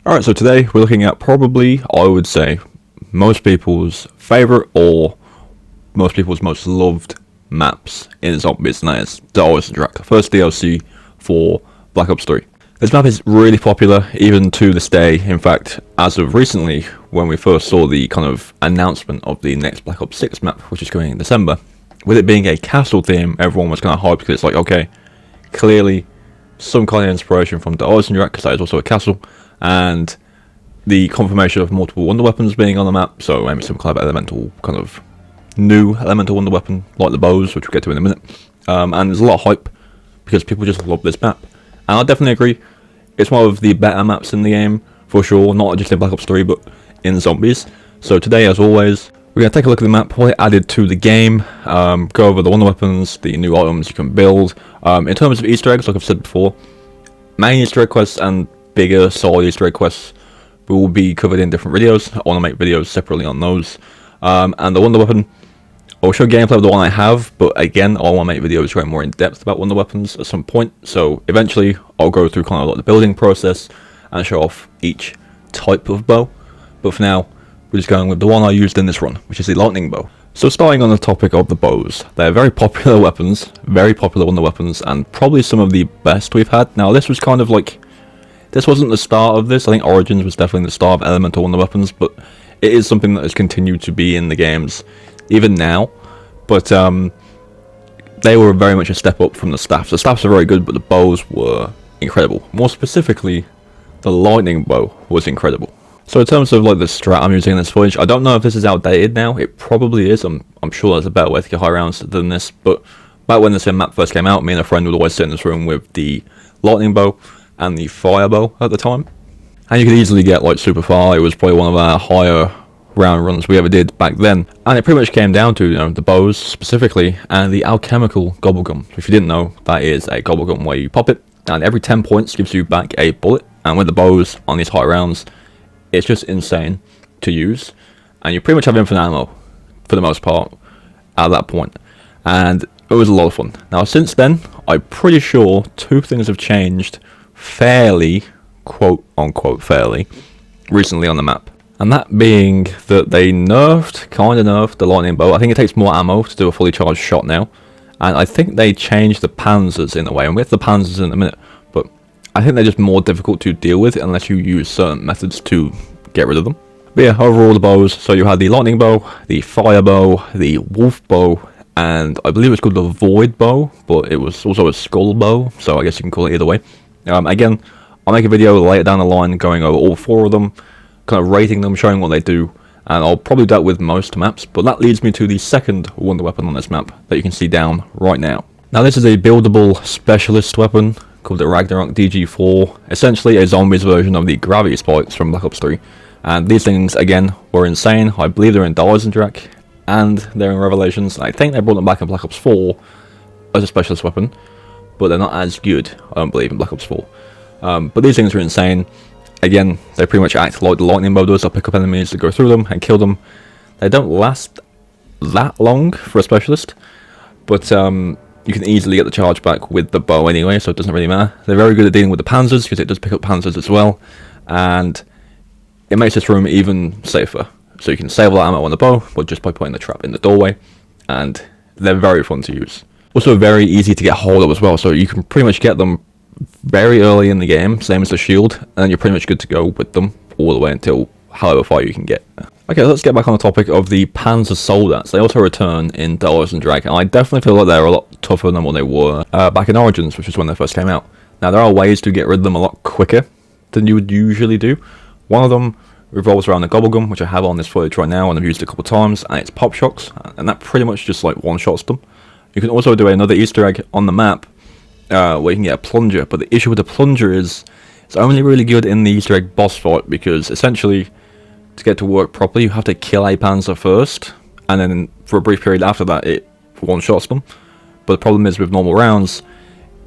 Alright, so today we're looking at probably, I would say, most people's favourite or most people's most loved maps in Zombies, and that is the Eisendrache, the first DLC for Black Ops 3. This map is really popular, even to this day. In fact, as of recently, when we first saw the kind of announcement of the next Black Ops 6 map, which is coming in December, with it being a castle theme, everyone was kind of hyped because it's like, okay, clearly some kind of inspiration from the Eisendrache, because that is also a castle, and the confirmation of multiple wonder weapons being on the map, so maybe some kind of elemental, kind of new elemental wonder weapon, like the bows, which we'll get to in a minute. And there's a lot of hype, because people just love this map. And I definitely agree, it's one of the better maps in the game, for sure, not just in Black Ops 3, but in Zombies. So today, as always, we're going to take a look at the map, what it added to the game, go over the wonder weapons, the new items you can build. In terms of Easter eggs, like I've said before, main Easter egg quests and bigger solid Easter egg quests will be covered in different videos. I want to make videos separately on those. And the wonder weapon, I'll show gameplay of the one I have, but again, I want to make videos going more in depth about wonder weapons at some point. So eventually, I'll go through kind of like the building process and show off each type of bow. But for now, we're just going with the one I used in this run, which is the lightning bow. So starting on the topic of the bows, they're very popular weapons, very popular wonder weapons, and probably some of the best we've had. Now this was kind of like, this wasn't the start of this. I think Origins was definitely the start of elemental wonder weapons, but it is something that has continued to be in the games even now. But they were very much a step up from the staffs. The staffs are very good, but the bows were incredible. More specifically, the lightning bow was incredible. So in terms of like the strat I'm using in this footage, I don't know if this is outdated now. It probably is. I'm sure there's a better way to get high rounds than this. But back when this map first came out, me and a friend would always sit in this room with the lightning bow and the fire bow at the time. And you could easily get like super far. It was probably one of our higher round runs we ever did back then. And it pretty much came down to, you know, the bows specifically and the alchemical gobblegum. If you didn't know, that is a gobblegum where you pop it and every 10 points gives you back a bullet. And with the bows on these high rounds, it's just insane to use, and you pretty much have infinite ammo for the most part at that point, and it was a lot of fun. Now since then, I'm pretty sure two things have changed fairly, quote unquote fairly, recently on the map, and that being that they kind of nerfed the lightning bow. I think it takes more ammo to do a fully charged shot now, and I think they changed the panzers in a way, and we'll get to the panzers in a minute, but I think they're just more difficult to deal with unless you use certain methods to get rid of them. But yeah, overall the bows, so you had the lightning bow, the fire bow, the wolf bow, and I believe it's called the void bow, but it was also a skull bow, so I guess you can call it either way. Again, I'll make a video later down the line going over all four of them, kind of rating them, showing what they do, and I'll probably do that with most maps, but that leads me to the second wonder weapon on this map that you can see down right now. Now this is a buildable specialist weapon called the Ragnarok DG4, essentially a zombies version of the gravity spikes from Black Ops 3. And these things, again, were insane. I believe they're in Eisendrache, and they're in Revelations. I think they brought them back in Black Ops 4 as a specialist weapon, but they're not as good, I don't believe, in Black Ops 4. But these things are insane. Again, they pretty much act like the lightning bow does. They'll pick up enemies to go through them and kill them. They don't last that long for a specialist, but you can easily get the charge back with the bow anyway, so it doesn't really matter. They're very good at dealing with the panzers, because it does pick up panzers as well, and it makes this room even safer. So you can save a lot of ammo on the bow, but just by putting the trap in the doorway, and they're very fun to use. Also very easy to get hold of as well, so you can pretty much get them very early in the game, same as the shield, and then you're pretty much good to go with them all the way until however far you can get. Okay, let's get back on the topic of the Panzer Soldats. They also return in the Eisendrache, and I definitely feel like they're a lot tougher than what they were back in Origins, which is when they first came out. Now, there are ways to get rid of them a lot quicker than you would usually do. One of them revolves around the gobblegum, which I have on this footage right now, and I've used it a couple of times, and it's pop shocks, and that pretty much just like one-shots them. You can also do another Easter egg on the map, where you can get a plunger, but the issue with the plunger is it's only really good in the Easter egg boss fight, because essentially, to get to work properly, you have to kill a panzer first, and then for a brief period after that, it one-shots them. But the problem is with normal rounds,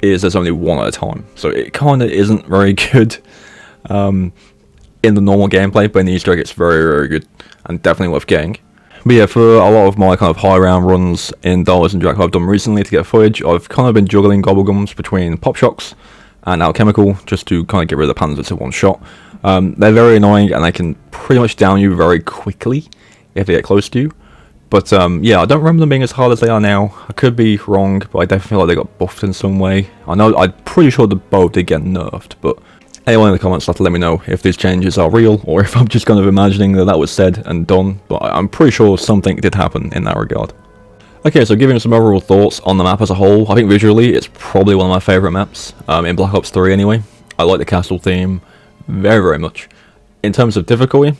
is there's only one at a time, so it kind of isn't very good in the normal gameplay, but in the Easter egg it's very, very good, and definitely worth getting. But yeah, for a lot of my kind of high round runs in Eisendrache I've done recently to get footage, I've kind of been juggling gobblegums between pop shocks and alchemical, just to kind of get rid of the panzers in one shot. They're very annoying, and they can pretty much down you very quickly if they get close to you. But yeah, I don't remember them being as hard as they are now. I could be wrong, but I definitely feel like they got buffed in some way. I'm pretty sure the bow did get nerfed, but anyone in the comments will have to let me know if these changes are real, or if I'm just kind of imagining that was said and done, but I'm pretty sure something did happen in that regard. Okay, so giving some overall thoughts on the map as a whole, I think visually it's probably one of my favourite maps, in Black Ops 3 anyway. I like the castle theme very, very much. In terms of difficulty,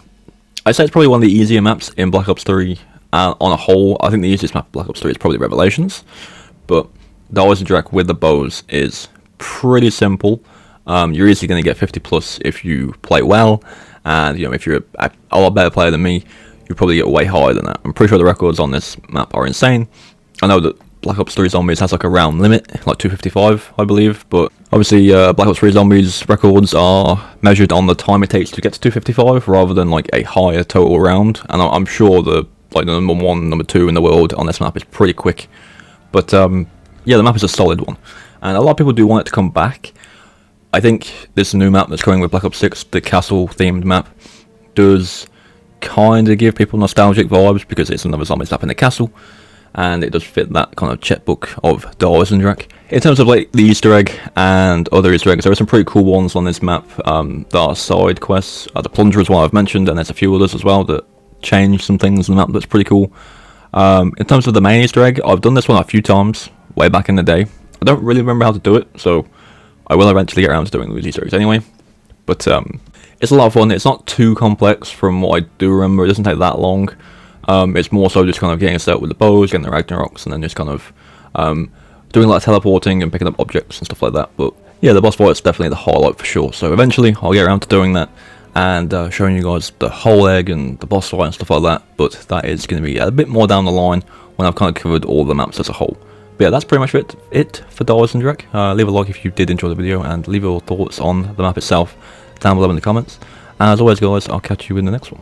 I'd say it's probably one of the easier maps in Black Ops 3. On a whole, I think the easiest map in Black Ops 3 is probably Revelations, but the Eisendrache with the bows is pretty simple. You're easily going to get 50 plus if you play well, and if you're a lot better player than me, you probably get way higher than that. I'm pretty sure the records on this map are insane. I know that Black Ops 3 Zombies has like a round limit, like 255, I believe, but obviously Black Ops 3 Zombies records are measured on the time it takes to get to 255 rather than like a higher total round, and I'm sure the number 1, number 2 in the world on this map is pretty quick. But yeah, the map is a solid one, and a lot of people do want it to come back. I think this new map that's coming with Black Ops 6, the castle themed map, does kind of give people nostalgic vibes because it's another zombies map in the castle, and it does fit that kind of checkbook of the Eisendrache. In terms of like the Easter egg and other Easter eggs, there are some pretty cool ones on this map. There are side quests, the plunger is one I've mentioned, and there's a few others as well that change some things in the map that's pretty cool. In terms of the main Easter egg, I've done this one a few times way back in the day. I don't really remember how to do it, so I will eventually get around to doing these Easter eggs anyway. But it's a lot of fun. It's not too complex from what I do remember. It doesn't take that long. It's more so just kind of getting set up with the bows, getting the Ragnaroks, and then just kind of doing a lot of teleporting and picking up objects and stuff like that. But yeah, the boss fight is definitely the highlight for sure. So eventually I'll get around to doing that and showing you guys the whole egg and the boss fight and stuff like that, but that is going to be a bit more down the line when I've kind of covered all the maps as a whole. But yeah, that's pretty much it for the Eisendrache. Leave a like if you did enjoy the video, and leave your thoughts on the map itself down below in the comments. And as always guys, I'll catch you in the next one.